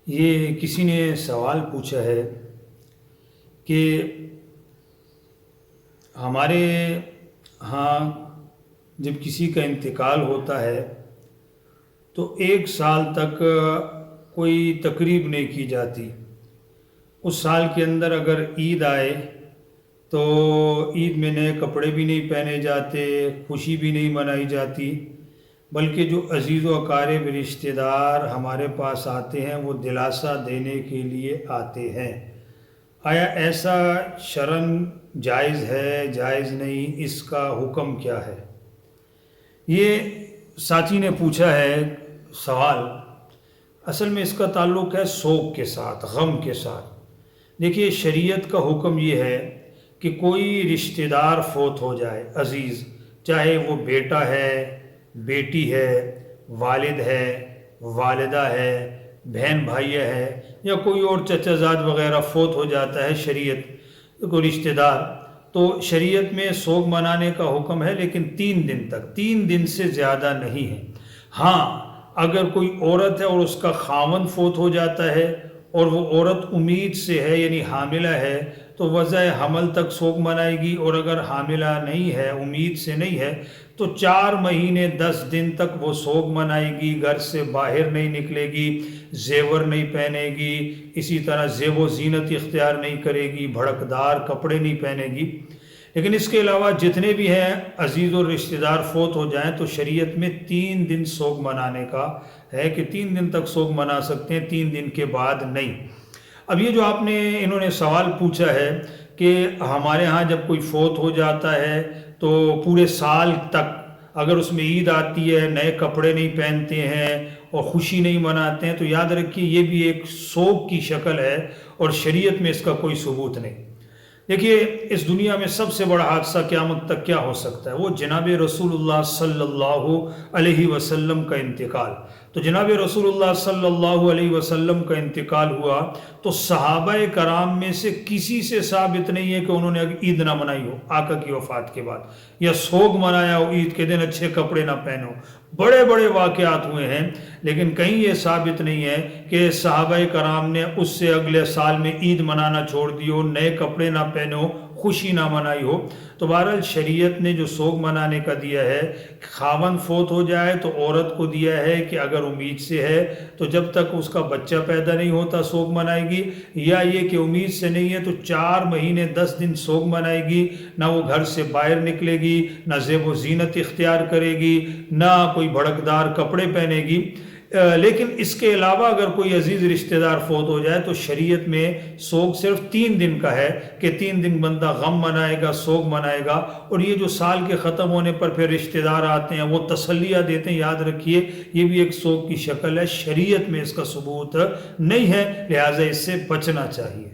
یہ کسی نے سوال پوچھا ہے کہ ہمارے ہاں جب کسی کا انتقال ہوتا ہے تو 1 سال تک کوئی تقریب نہیں کی جاتی۔ اس سال کے اندر اگر عید آئے تو عید میں نئے کپڑے بھی نہیں پہنے جاتے، خوشی بھی نہیں منائی جاتی، بلکہ جو عزیز و اقارب رشتہ دار ہمارے پاس آتے ہیں وہ دلاسا دینے کے لیے آتے ہیں۔ آیا ایسا شرعاً جائز ہے، جائز نہیں، اس کا حکم کیا ہے؟ یہ ساتھی نے پوچھا ہے سوال، اصل میں اس کا تعلق ہے سوگ کے ساتھ، غم کے ساتھ۔ دیکھیے شریعت کا حکم یہ ہے کہ کوئی رشتہ دار فوت ہو جائے عزیز، چاہے وہ بیٹا ہے، بیٹی ہے، والد ہے، والدہ ہے، بہن بھائی ہے، یا کوئی اور چچا زاد وغیرہ فوت ہو جاتا ہے شریعت کو رشتہ دار، تو شریعت میں سوگ منانے کا حکم ہے، لیکن 3 دن تک، 3 دن سے زیادہ نہیں ہے۔ ہاں اگر کوئی عورت ہے اور اس کا خاوند فوت ہو جاتا ہے اور وہ عورت امید سے ہے یعنی حاملہ ہے تو وضع حمل تک سوگ منائے گی، اور اگر حاملہ نہیں ہے، امید سے نہیں ہے، تو 4 مہینے 10 دن تک وہ سوگ منائے گی، گھر سے باہر نہیں نکلے گی، زیور نہیں پہنے گی، اسی طرح زیب و زینت اختیار نہیں کرے گی، بھڑکدار کپڑے نہیں پہنے گی۔ لیکن اس کے علاوہ جتنے بھی ہیں عزیز اور رشتہ دار فوت ہو جائیں تو شریعت میں 3 دن سوگ منانے کا ہے کہ 3 دن تک سوگ منا سکتے ہیں، 3 دن کے بعد نہیں۔ اب یہ جو انہوں نے سوال پوچھا ہے کہ ہمارے ہاں جب کوئی فوت ہو جاتا ہے تو پورے سال تک اگر اس میں عید آتی ہے نئے کپڑے نہیں پہنتے ہیں اور خوشی نہیں مناتے ہیں، تو یاد رکھیے یہ بھی ایک سوگ کی شکل ہے اور شریعت میں اس کا کوئی ثبوت نہیں۔ دیکھیے اس دنیا میں سب سے بڑا حادثہ قیامت تک کیا ہو سکتا ہے؟ وہ جناب رسول اللہ صلی اللہ علیہ وسلم کا انتقال۔ تو جناب رسول اللہ صلی اللہ علیہ وسلم کا انتقال ہوا تو صحابہ کرام میں سے کسی سے ثابت نہیں ہے کہ انہوں نے عید نہ منائی ہو آقا کی وفات کے بعد، یا سوگ منایا ہو، عید کے دن اچھے کپڑے نہ پہنو۔ بڑے بڑے واقعات ہوئے ہیں لیکن کہیں یہ ثابت نہیں ہے کہ صحابہ کرام نے اس سے اگلے سال میں عید منانا چھوڑ دی ہو، نئے کپڑے نہ پہنے ہو، خوشی نہ منائی ہو۔ تو بہرحال شریعت نے جو سوگ منانے کا دیا ہے، خاوند فوت ہو جائے تو عورت کو دیا ہے کہ اگر امید سے ہے تو جب تک اس کا بچہ پیدا نہیں ہوتا سوگ منائے گی، یا یہ کہ امید سے نہیں ہے تو 4 مہینے 10 دن سوگ منائے گی، نہ وہ گھر سے باہر نکلے گی، نہ زیب و زینت اختیار کرے گی، نہ کوئی بھڑکدار کپڑے پہنے گی۔ لیکن اس کے علاوہ اگر کوئی عزیز رشتہ دار فوت ہو جائے تو شریعت میں سوگ صرف 3 دن کا ہے کہ 3 دن بندہ غم منائے گا، سوگ منائے گا، اور یہ جو سال کے ختم ہونے پر پھر رشتہ دار آتے ہیں وہ تسلیہ دیتے ہیں، یاد رکھیے یہ بھی ایک سوگ کی شکل ہے، شریعت میں اس کا ثبوت نہیں ہے، لہٰذا اس سے بچنا چاہیے۔